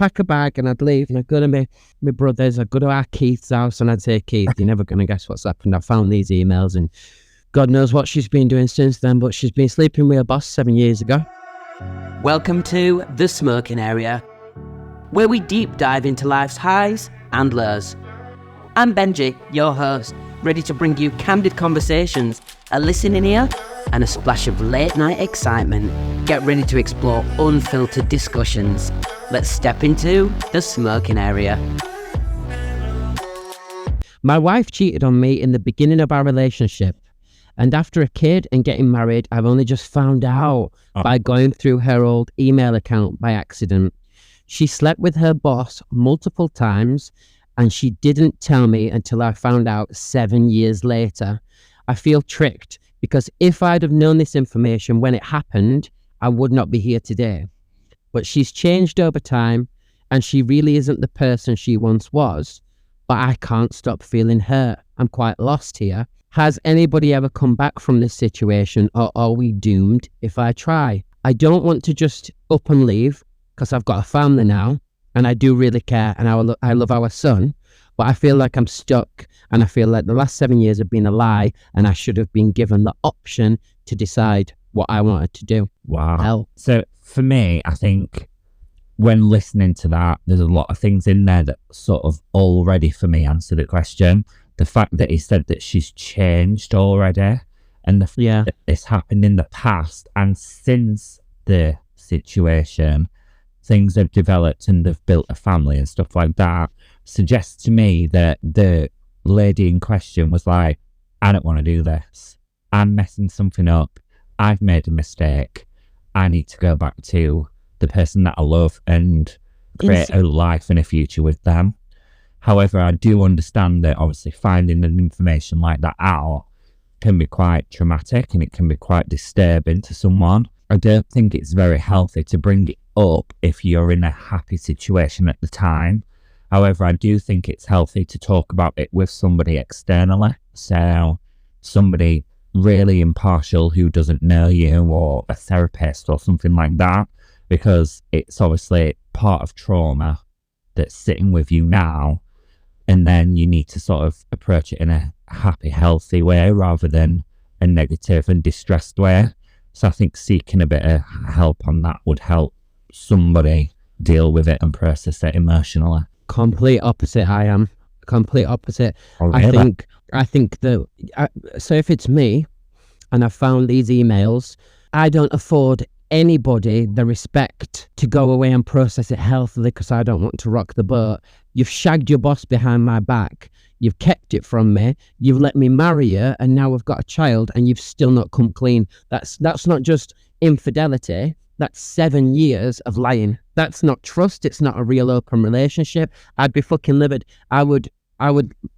pack a bag and I'd leave and I'd go to my brother's, I'd go to our Keith's house and I'd say, Keith, you're never going to guess what's happened. I found these emails and God knows what she's been doing since then, but she's been sleeping with her boss 7 years ago. Welcome to The Smoking Area, where we deep dive into life's highs and lows. I'm Benji, your host, ready to bring you candid conversations, a listening ear, and a splash of late night excitement. Get ready to explore unfiltered discussions. Let's step into The Smoking Area. My wife cheated on me in the beginning of our relationship. And after a kid and getting married, I've only just found out by going through her old email account by accident. She slept with her boss multiple times and she didn't tell me until I found out 7 years later. I feel tricked because if I'd have known this information when it happened, I would not be here today. But she's changed over time and she really isn't the person she once was. But I can't stop feeling hurt. I'm quite lost here. Has anybody ever come back from this situation, or are we doomed if I try? I don't want to just up and leave because I've got a family now and I do really care and I love our son, but I feel like I'm stuck and I feel like the last 7 years have been a lie and I should have been given the option to decide what I wanted to do. Wow. Hell. So for me, I think when listening to that, there's a lot of things in there that sort of already for me answer the question. The fact that he said that she's changed already and the fact that this happened in the past and since the situation, things have developed and they've built a family and stuff like that, suggests to me that the lady in question was like, I don't want to do this. I'm messing something up. I've made a mistake. I need to go back to the person that I love and create a life and a future with them. However, I do understand that obviously finding an information like that out can be quite traumatic and it can be quite disturbing to someone. I don't think it's very healthy to bring it up if you're in a happy situation at the time. However, I do think it's healthy to talk about it with somebody externally. So somebody really impartial who doesn't know you, or a therapist or something like that, because it's obviously part of trauma that's sitting with you now. And then you need to sort of approach it in a happy, healthy way rather than a negative and distressed way. So I think seeking a bit of help on that would help somebody deal with it and process it emotionally. Complete opposite. I am complete opposite. Oh, really? I think that so if it's me and I found these emails, I don't afford anybody the respect to go away and process it healthily because I don't want to rock the boat. You've shagged your boss behind my back. You've kept it from me. You've let me marry you, and now we've got a child, and you've still not come clean. That's not just infidelity. That's 7 years of lying. That's not trust. It's not a real open relationship. I'd be fucking livid. I would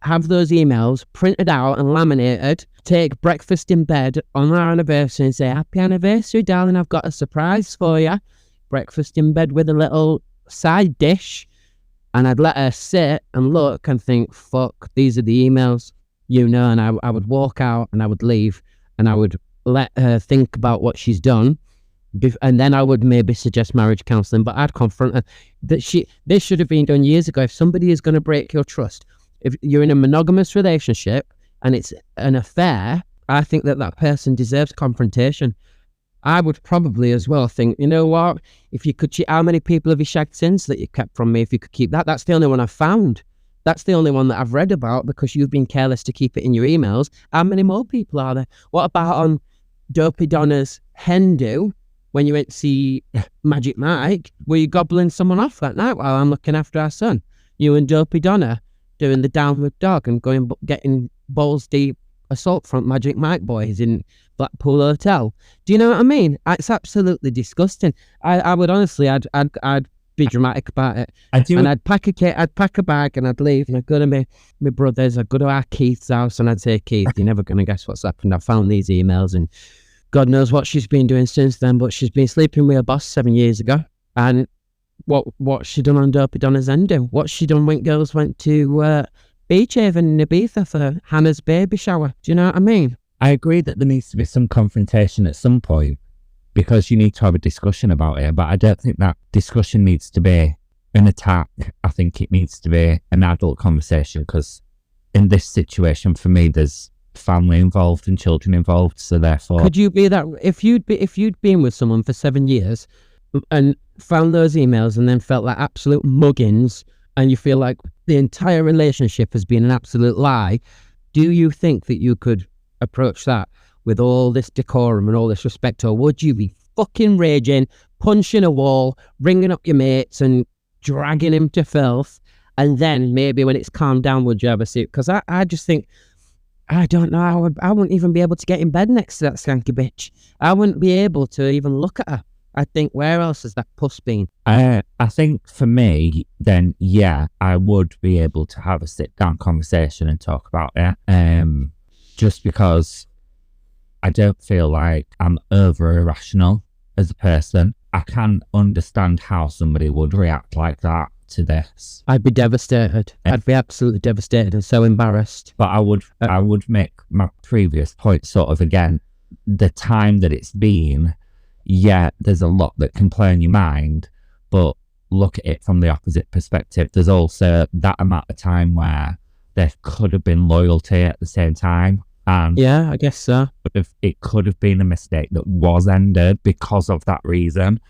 have those emails printed out and laminated, take breakfast in bed on our anniversary and say, happy anniversary, darling, I've got a surprise for you. Breakfast in bed with a little side dish. And I'd let her sit and look and think, fuck, these are the emails, and I would walk out and I would leave and I would let her think about what she's done. And then I would maybe suggest marriage counselling, but I'd confront her that this should have been done years ago. If somebody is going to break your trust, if you're in a monogamous relationship and it's an affair, I think that person deserves confrontation. I would probably as well think, you know what, if you could, how many people have you shagged since that you kept from me? If you could keep that, that's the only one I've found. That's the only one that I've read about because you've been careless to keep it in your emails. How many more people are there? What about on Dopey Donna's hen do when you went to see Magic Mike? Were you gobbling someone off that night while I'm looking after our son? You and Dopey Donna doing the downward dog and getting balls deep assault front Magic Mike boys in Blackpool Hotel. Do you know what I mean? It's absolutely disgusting. I would honestly, I'd be dramatic about it. And I'd pack a bag and I'd leave and I'd go to my brother's, I'd go to our Keith's house and I'd say, Keith, you're never going to guess what's happened. I found these emails and God knows what she's been doing since then, but she's been sleeping with her boss 7 years ago. And what she done on Dopey Donna's end do? What she done when girls went to Beach Haven in Ibiza for Hannah's baby shower? Do you know what I mean? I agree that there needs to be some confrontation at some point because you need to have a discussion about it, but I don't think that discussion needs to be an attack. I think it needs to be an adult conversation, because in this situation, for me, there's family involved and children involved. So therefore, Could you be that if you'd been with someone for 7 years and found those emails and then felt like absolute muggins, and you feel like the entire relationship has been an absolute lie, do you think that you could approach that with all this decorum and all this respect, or would you be fucking raging, punching a wall, ringing up your mates and dragging him to filth, and then maybe when it's calmed down, would you ever see it? Because I just think, I don't know, I wouldn't even be able to get in bed next to that skanky bitch. I wouldn't be able to even look at her. I think, where else has that puss been? I think for me, then, yeah, I would be able to have a sit-down conversation and talk about it. Just because I don't feel like I'm over-irrational as a person. I can understand how somebody would react like that to this. I'd be devastated. I'd be absolutely devastated and so embarrassed. But I would make my previous point sort of again, the time that it's been, yeah, there's a lot that can play in your mind, but look at it from the opposite perspective. There's also that amount of time where there could have been loyalty at the same time. And yeah, I guess so. It could have been a mistake that was ended because of that reason.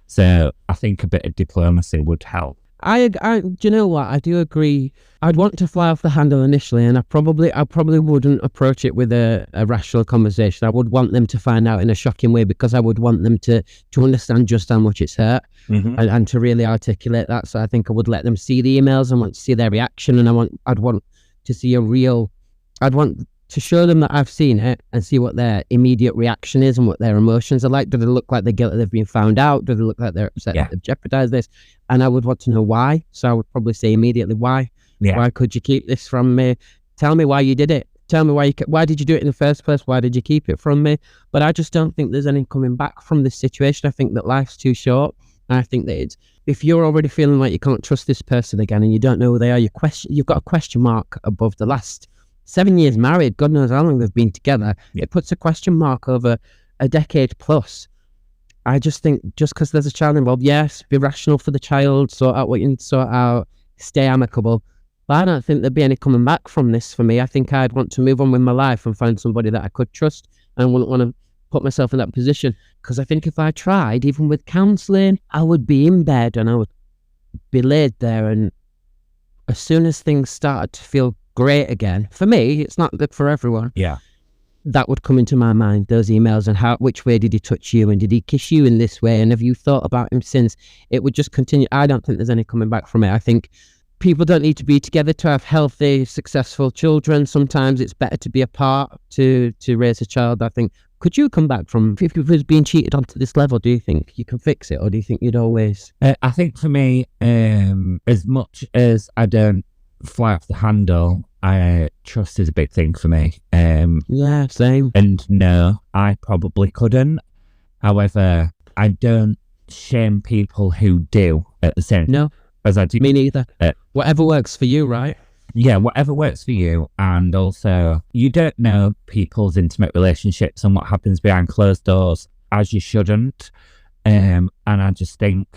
So I think a bit of diplomacy would help. Do you know what? I do agree. I'd want to fly off the handle initially, and I probably wouldn't approach it with a rational conversation. I would want them to find out in a shocking way, because I would want them to understand just how much it's hurt, and to really articulate that. So I think I would let them see the emails and want to see their reaction, and I'd want to see I'd want to show them that I've seen it and see what their immediate reaction is and what their emotions are like. Do they look like they're guilty they've been found out? Do they look like they're upset that they've jeopardized this? And I would want to know why. So I would probably say immediately, why? Yeah. Why could you keep this from me? Tell me why you did it. Tell me why did you do it in the first place? Why did you keep it from me? But I just don't think there's any coming back from this situation. I think that life's too short. And I think that if you're already feeling like you can't trust this person again and you don't know who they are, you've got a question mark above the last 7 years married, God knows how long they've been together. It puts a question mark over a decade plus. I just think just because there's a child involved, yes, be rational for the child, sort out what you need to sort out, stay amicable. But I don't think there'd be any coming back from this for me. I think I'd want to move on with my life and find somebody that I could trust, and wouldn't want to put myself in that position. Because I think if I tried, even with counselling, I would be in bed and I would be laid there, and as soon as things started to feel great again, for me, it's not good for everyone. Yeah. That would come into my mind, those emails, and which way did he touch you, and did he kiss you in this way, and have you thought about him since? It would just continue. I don't think there's any coming back from it. I think people don't need to be together to have healthy, successful children. Sometimes it's better to be apart to raise a child. I think, could you come back from, if you was being cheated on to this level, do you think you can fix it, or do you think you'd always? I think for me, as much as I don't fly off the handle, trust is a big thing for me. Yeah, same. And no, I probably couldn't. However, I don't shame people who do at the same time. No, as I do. Me neither. Whatever works for you, right? Yeah, whatever works for you. And also, you don't know people's intimate relationships and what happens behind closed doors, as you shouldn't. And I just think,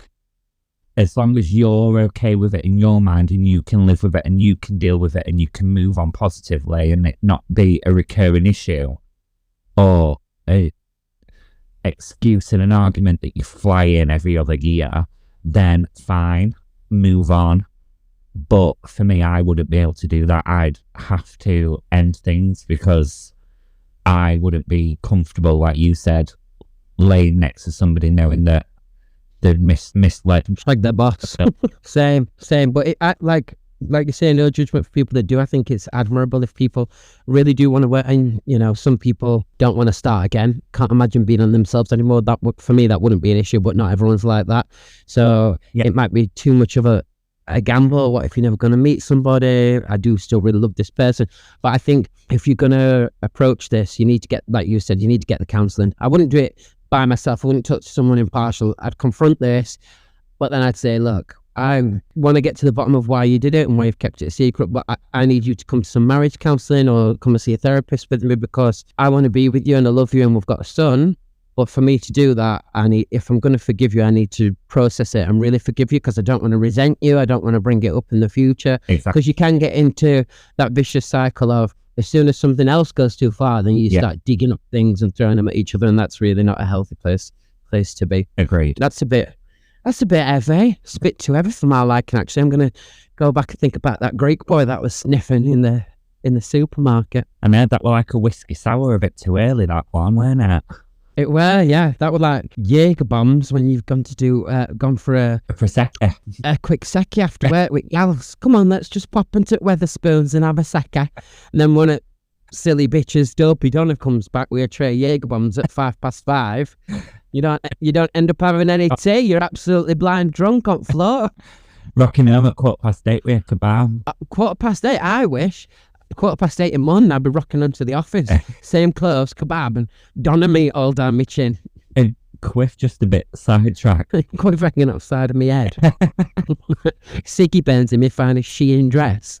as long as you're okay with it in your mind and you can live with it and you can deal with it and you can move on positively and it not be a recurring issue or a excuse in an argument that you fly in every other year, then fine, move on. But for me, I wouldn't be able to do that. I'd have to end things because I wouldn't be comfortable, like you said, laying next to somebody knowing that they've misled. Like their boss. Same. But like you say, no judgment for people that do. I think it's admirable if people really do want to work. And, some people don't want to start again. Can't imagine being on themselves anymore. For me, that wouldn't be an issue, but not everyone's like that. So It might be too much of a gamble. What if you're never going to meet somebody? I do still really love this person. But I think if you're going to approach this, you need to get, like you said, you need to get the counselling. I wouldn't do it by myself. I wouldn't touch someone impartial. I'd confront this, but then I'd say, look, I want to get to the bottom of why you did it and why you've kept it a secret, but I need you to come to some marriage counselling or come and see a therapist with me, because I want to be with you and I love you and we've got a son, But for me to do that, if I'm going to forgive you, I need to process it and really forgive you, because I don't want to resent you. I don't want to bring it up in the future. Exactly. Because you can get into that vicious cycle of, as soon as something else goes too far, then you start digging up things and throwing them at each other, and that's really not a healthy place to be. Agreed. That's a bit heavy. It's a bit too heavy for my liking, actually. I'm going to go back and think about that Greek boy that was sniffing in the supermarket. I made that like a whiskey sour a bit too early, that one, weren't it? It were, yeah. That were like Jaeger bombs when you've gone for a Prosecco. a quick secchi after work with gals. Come on, let's just pop into Weatherspoons and have a secchi. And then one of silly bitches, Dopey Donna, comes back with a tray of Jaeger bombs at 5:05. You don't end up having any tea. You're absolutely blind drunk on floor. Rocking home at 8:15 with a kebab. 8:15, I wish. 8:15 in the morning, I'd be rocking onto the office. Same clothes, kebab, and Donna meat all down my chin. And Quiff just a bit sidetracked. Quite hanging outside of my head. Siggy Ben's in my finest Shein dress.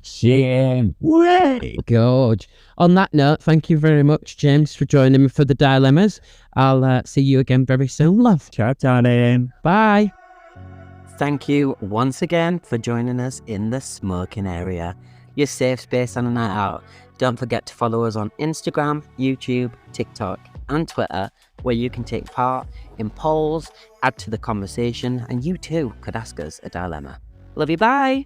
Shein. Way. Gorge. On that note, thank you very much, James, for joining me for the dilemmas. I'll see you again very soon, love. Ciao, darling. Bye. Thank you once again for joining us in the smoking area, your safe space on a night out. Don't forget to follow us on Instagram, YouTube, TikTok, and Twitter, where you can take part in polls, add to the conversation, and you too could ask us a dilemma. Love you, bye!